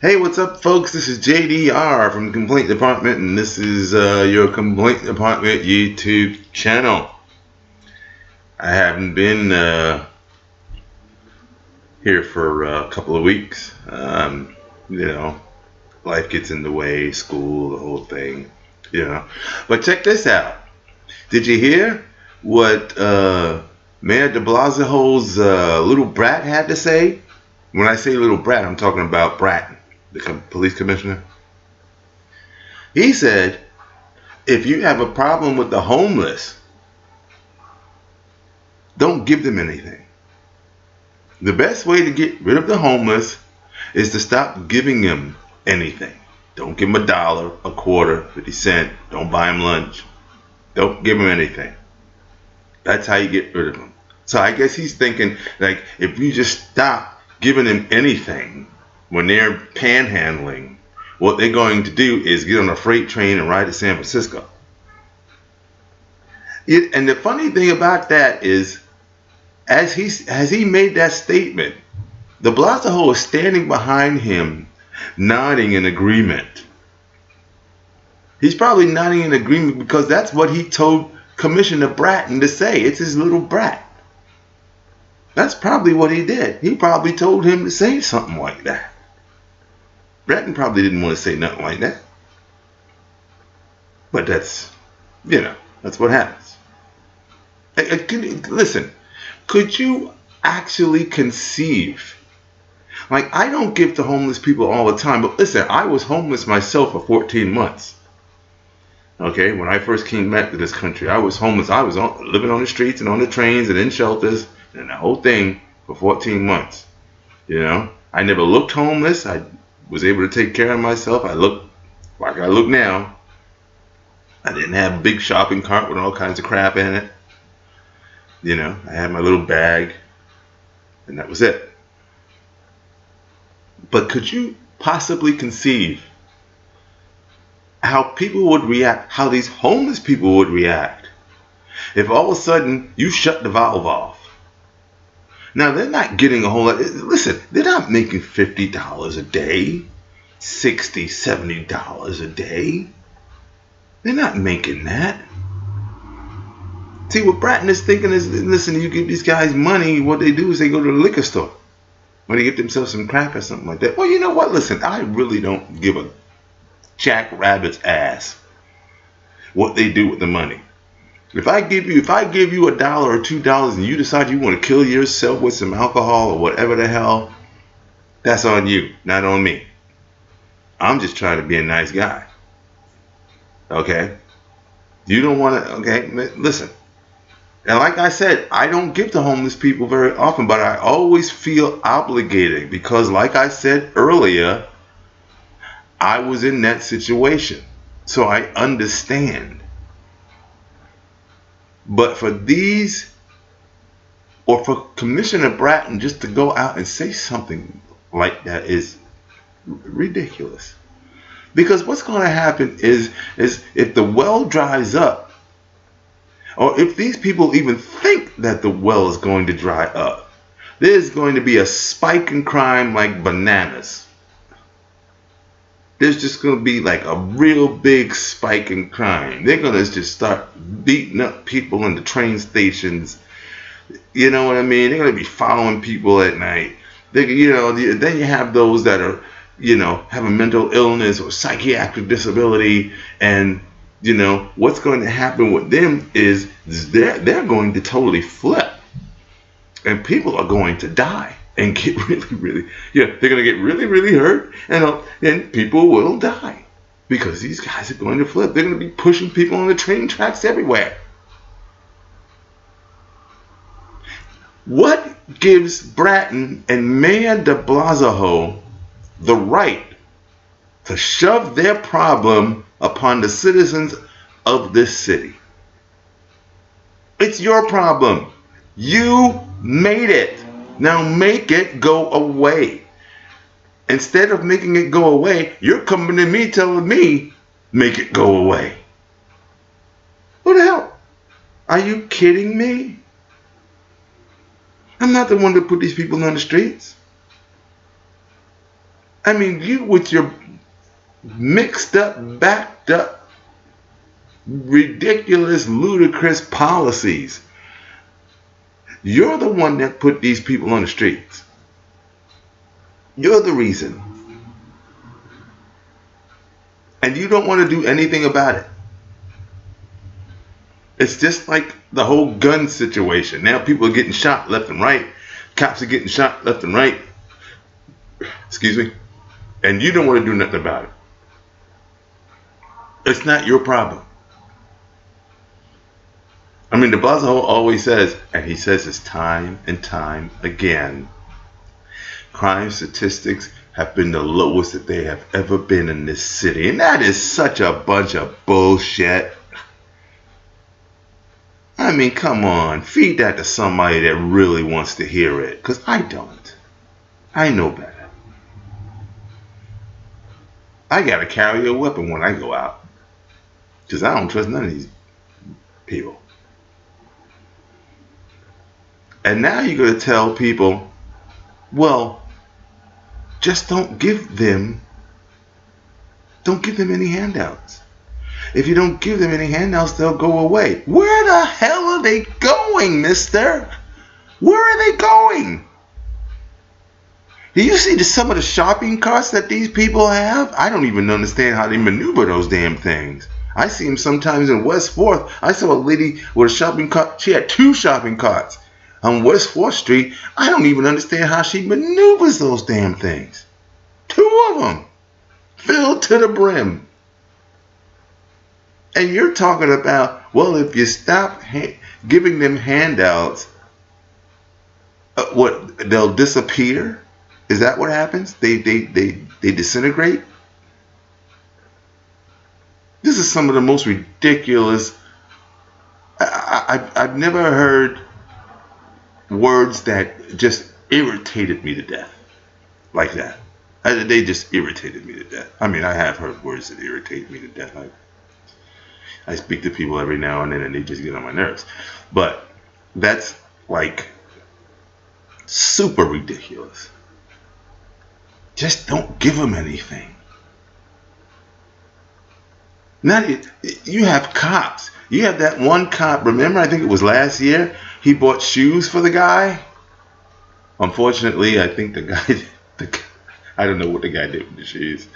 Hey, what's up, folks? This is JDR from the Complaint Department, and this is your Complaint Department YouTube channel. I haven't been here for a couple of weeks. Life gets in the way, school, the whole thing, But check this out. Did you hear what Mayor de Blasio's little brat had to say? When I say little brat, I'm talking about BRATTON, the police commissioner. He said, if you have a problem with the homeless, don't give them anything. The best way to get rid of the homeless is to stop giving them anything. Don't give them $1, a quarter, 50 cents. Don't buy them lunch. Don't give them anything. That's how you get rid of them. So I guess he's thinking, like, if you just stop giving them anything when they're panhandling, what they're going to do is get on a freight train and ride to San Francisco. And the funny thing about that is, as he made that statement, de Blasio is standing behind him, nodding in agreement. He's probably nodding in agreement because that's what he told Commissioner BRATTON to say. It's his little brat. That's probably what he did. He probably told him to say something like that. BRATTON probably didn't want to say nothing like that. But that's what happens. Listen, could you actually conceive? Like, I don't give to homeless people all the time, but listen, I was homeless myself for 14 months. Okay, when I first came back to this country, I was homeless. I was living on the streets and on the trains and in shelters and the whole thing for 14 months. I never looked homeless. I was able to take care of myself. I looked like I look now. I didn't have a big shopping cart with all kinds of crap in it. I had my little bag, and that was it. But could you possibly conceive how people would react, how these homeless people would react, if all of a sudden you shut the valve off? Now, they're not getting a whole lot. Listen, they're not making $50 a day, $60, $70 a day. They're not making that. See, what BRATTON is thinking is, listen, you give these guys money, what they do is they go to the liquor store when they get themselves some crack or something like that. Well, you know what? Listen, I really don't give a jackrabbit's ass what they do with the money. If I give you $1 or $2 and you decide you want to kill yourself with some alcohol or whatever the hell, that's on you, not on me. I'm just trying to be a nice guy. Okay? You don't want to, okay? Listen. And like I said, I don't give to homeless people very often, but I always feel obligated because, like I said earlier, I was in that situation. So I understand. But for for Commissioner BRATTON just to go out and say something like that is ridiculous. Because what's going to happen is if the well dries up, or if these people even think that the well is going to dry up, there's going to be a spike in crime like bananas. There's just going to be like a real big spike in crime. They're going to just start beating up people in the train stations. You know what I mean? They're going to be following people at night. Then you have those that are, have a mental illness or psychiatric disability, and what's going to happen with them is they're going to totally flip, and people are going to die and get really, they're going to get really hurt, and people will die because these guys are going to flip. They're going to be pushing people on the train tracks everywhere. What gives BRATTON and Mayor de Blasio the right to shove their problem upon the citizens of this city? It's your problem. You made it. Now make it go away. Instead of making it go away, you're coming to me telling me, make it go away. What the hell? Are you kidding me? I'm not the one to put these people on the streets. I mean, you with your mixed up, backed up, ridiculous, ludicrous policies. You're the one that put these people on the streets. You're the reason. And you don't want to do anything about it. It's just like the whole gun situation. Now people are getting shot left and right. Cops are getting shot left and right. Excuse me. And you don't want to do nothing about it. It's not your problem. I mean, de Blasio always says, and he says this time and time again, crime statistics have been the lowest that they have ever been in this city. And that is such a bunch of bullshit. I mean, come on. Feed that to somebody that really wants to hear it. Because I don't. I know better. I got to carry a weapon when I go out. Because I don't trust none of these people. And now you're going to tell people, well, just don't give them any handouts. If you don't give them any handouts, they'll go away. Where the hell are they going, mister? Where are they going? Do you see some of the shopping carts that these people have? I don't even understand how they maneuver those damn things. I see them sometimes in West 4th. I saw a lady with a shopping cart. She had 2 shopping carts on West 4th Street. I don't even understand how she maneuvers those damn things. 2 of them filled to the brim. And you're talking about, well, if you stop giving them handouts, what, they'll disappear? Is that what happens? They disintegrate? This is some of the most ridiculous. I've never heard words that just irritated me to death like that. They just irritated me to death. I mean, I have heard words that irritate me to death. I speak to people every now and then and they just get on my nerves. But that's like super ridiculous. Just don't give them anything. Now you have cops. You have that one cop, remember, I think it was last year, he bought shoes for the guy. Unfortunately, I think the guy, I don't know what the guy did with the shoes.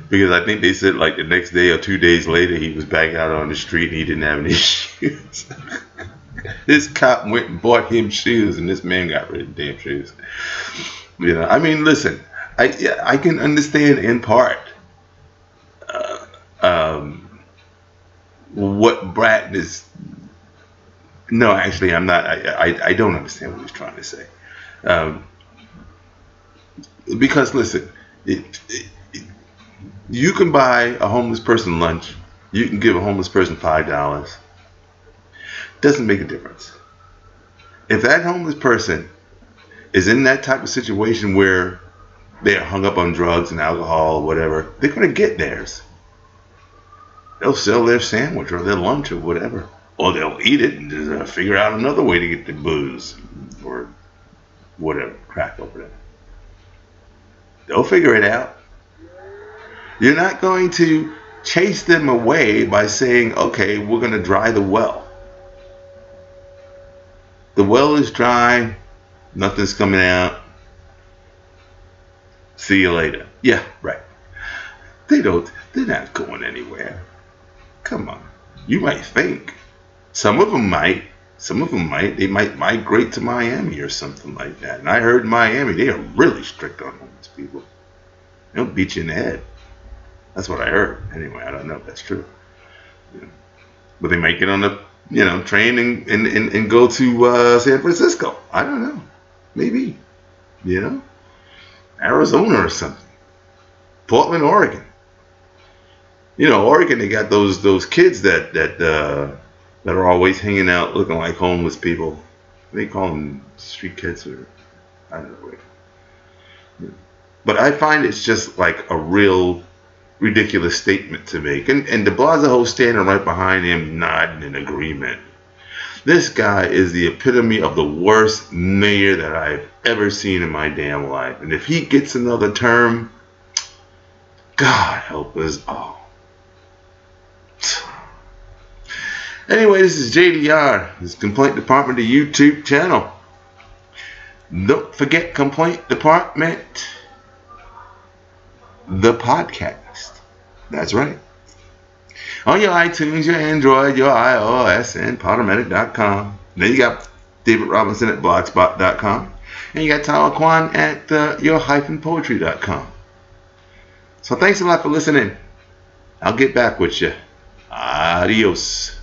Because I think they said like the next day or 2 days later, he was back out on the street and he didn't have any shoes. This cop went and bought him shoes and this man got rid of the damn shoes. You know, I mean, listen, I can understand in part what Bratton is. No, actually, I'm not. I don't understand what he's trying to say. Because listen, you can buy a homeless person lunch. You can give a homeless person $5. Doesn't make a difference. If that homeless person is in that type of situation where they're hung up on drugs and alcohol or whatever, they're going to get theirs. They'll sell their sandwich or their lunch or whatever. Or they'll eat it and figure out another way to get the booze or whatever, crack over there. They'll figure it out. You're not going to chase them away by saying, okay, we're going to dry the well. The well is dry. Nothing's coming out. See you later. Yeah, right. They're not going anywhere. Come on. You might think. Some of them might. They might migrate to Miami or something like that. And I heard in Miami, they are really strict on homeless people. They'll beat you in the head. That's what I heard. Anyway, I don't know if that's true. You know. But they might get on the train and go to San Francisco. I don't know. Maybe. Arizona or something. Portland, Oregon. Oregon, they got those kids that are always hanging out looking like homeless people. They call them street kids, or I don't know. But I find it's just like a real ridiculous statement to make. And de Blasio standing right behind him, nodding in agreement. This guy is the epitome of the worst mayor that I've ever seen in my damn life. And if he gets another term, God help us all. Anyway, this is JDR. This is Complaint Department, the YouTube channel. Don't forget Complaint Department, the podcast. That's right. On your iTunes, your Android, your iOS, and Pottermedic.com. Then you got David Robinson at Blogspot.com. And you got Tyler Kwan at your-poetry.com. So thanks a lot for listening. I'll get back with you. Adios.